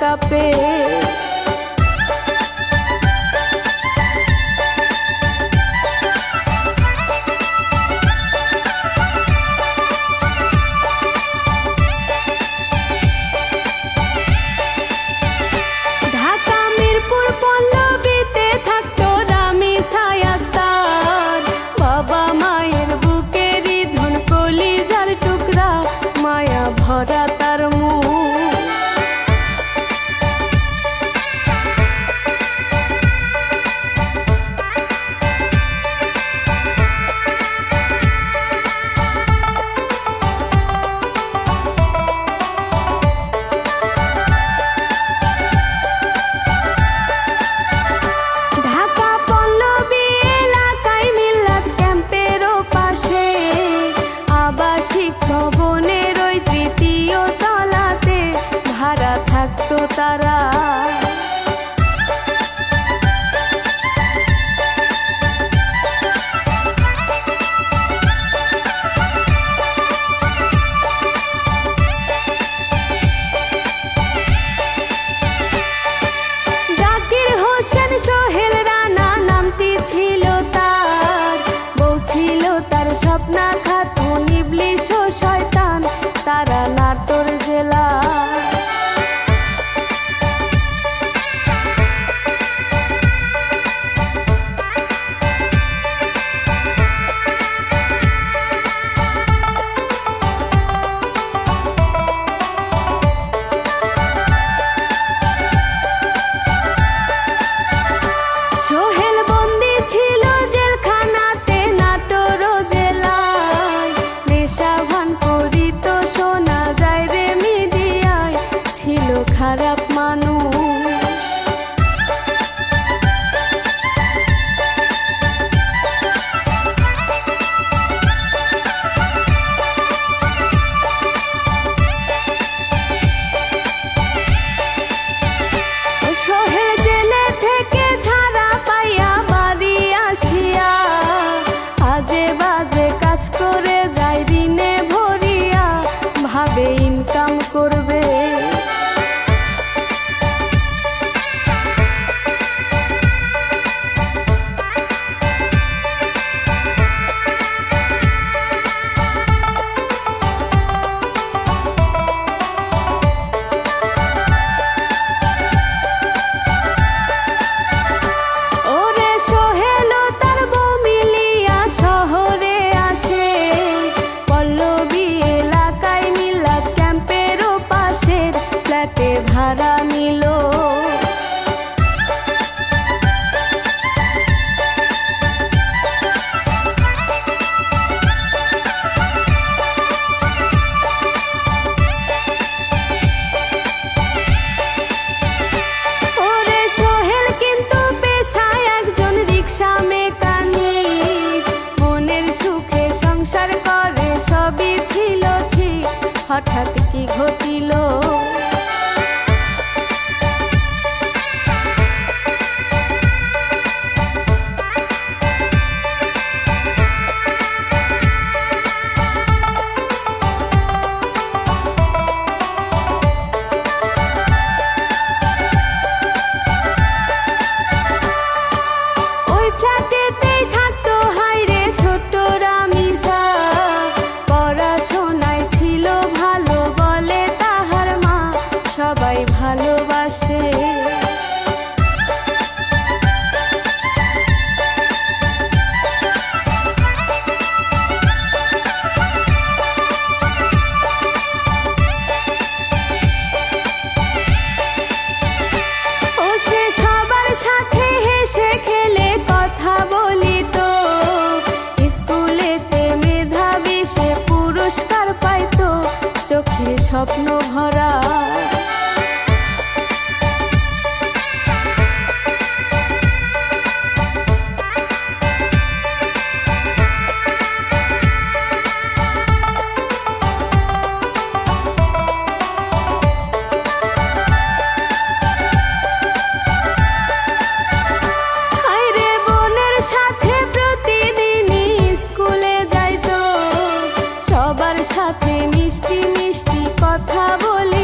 কাঁপে। ভরা তার মুখ, ঢাকা পল্লবী এলাকায় মিল্লাত ক্যাম্পেরও পাশে আবাসিক ভবনের ওই তৃতীয় তলাতে ভাড়া থাকতো তারা। জাকির হোসেন সোহেল রানা নামটি ছিল তার, বউ ছিল তার স্বপ্না খাতুন ইবলিশ ও শয়তান, তারা নাটোর জেলা। সোহেল বন্দি ছিল জেলখানাতে নাটোর জেলায়, নেশা ভান করিত শোনা যায় রে মিডিয়ায়, ছিল খারাপ মানুষ। সোহেল জেলে থেকে ছাড়া পাইয়া বাড়ি আসিয়া আজে বাজে কাজ করে যায় ঋণে ভরিয়া, ভাবে ইনকাম করবে। ওরে সোহেল ও তার বউ মিলিয়া শহরে আসে, পল্লবী এলাকায় মিল্লাত ক্যাম্পেরও পাশের ফ্ল্যাটে ভাড়া নিল। ওরে সোহেল কিন্তু পেশায় একজন রিক্সা মেকানিক, মনের সুখে সংসার করে সবই ছিল ঠিক, হঠাৎ কি ঘটিল। ওই ফ্ল্যাটেতেই থাকতো হায়রে ছোট্ট রামিজা, পড়াশোনায় ছিল ভালো বলে তাহার মা, সবাই ভালোবাসে। ও সে সবার সাথে হেসে খেলে কথা বলিত, স্কুলেতে মেধাবী সে পুরস্কার পাইতো, চোখে স্বপ্ন ভরা। সাথে মিষ্টি মিষ্টি কথা বলে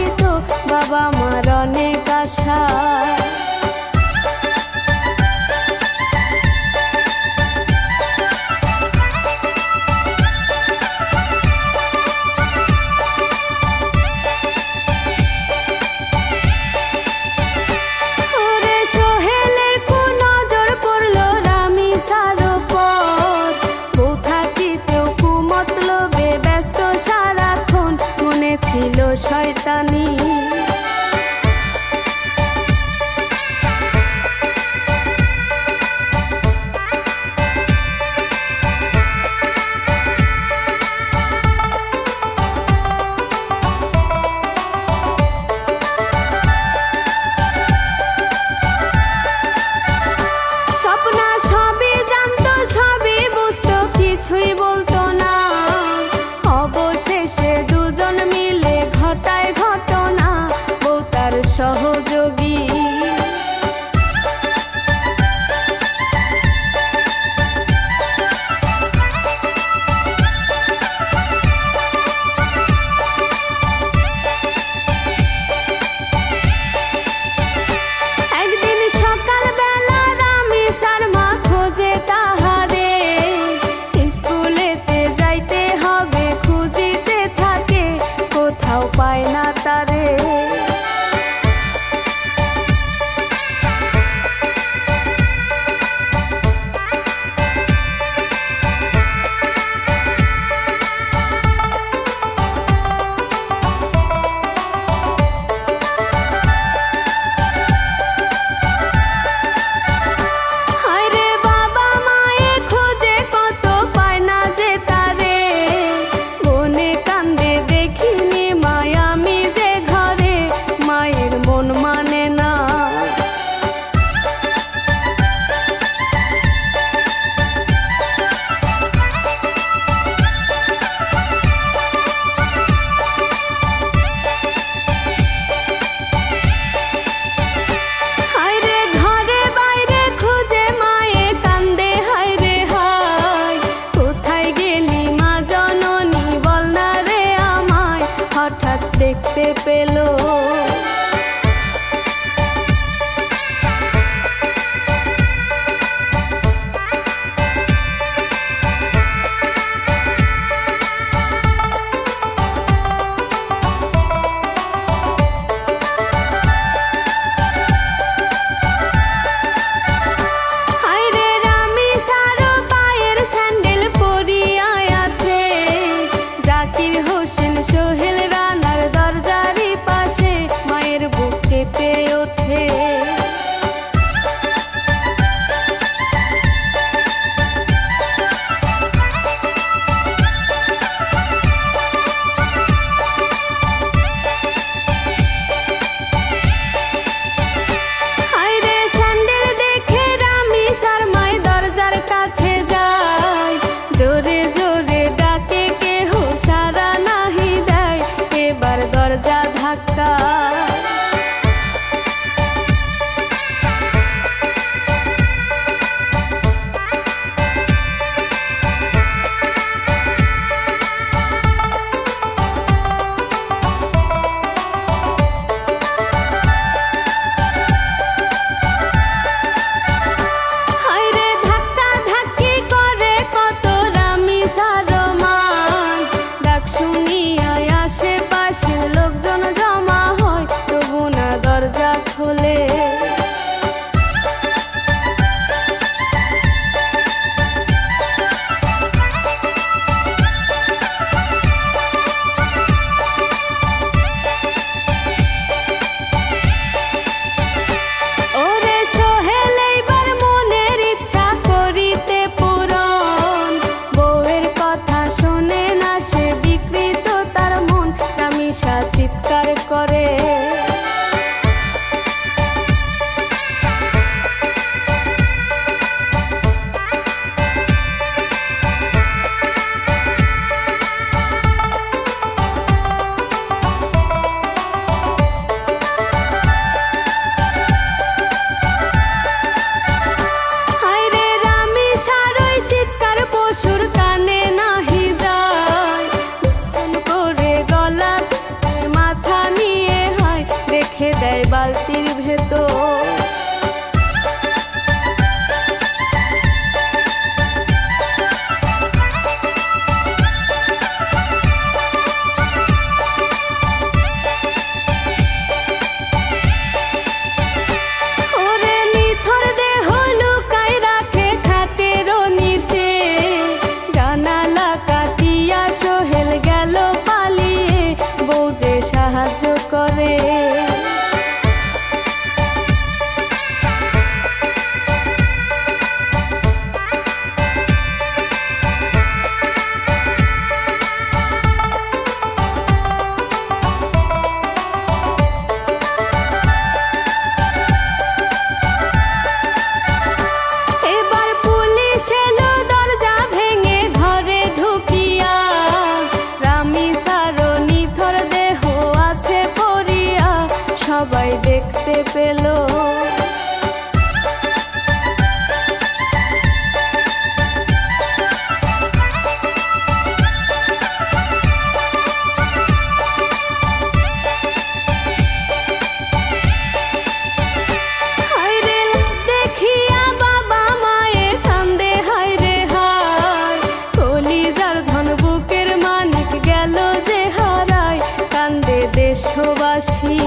সবাই দেখতে পেল। দেশবাসী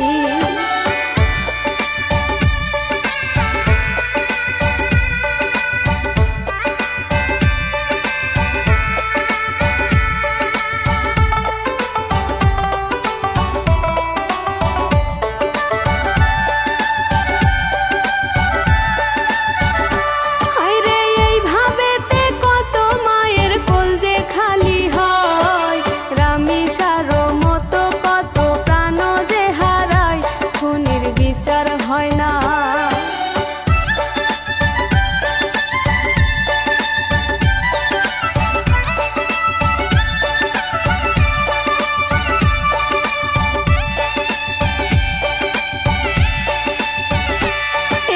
হয় না।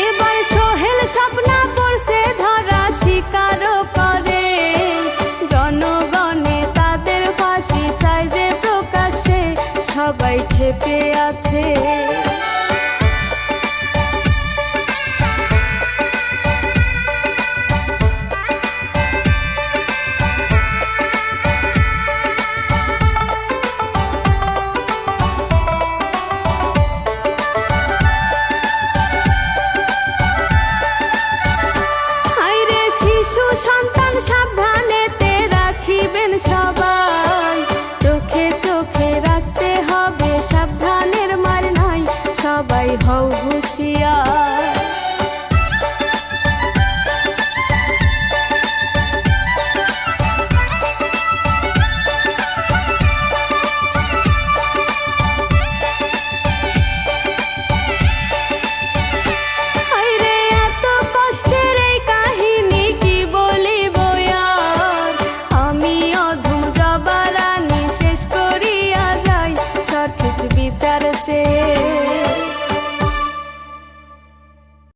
এবার সোহেল স্বপ্না পড়ছে ধরা, স্বীকারও করে জনগণে তাদের ফাঁসি চাই যে প্রকাশ্যে, সবাই ক্ষেপে আছে।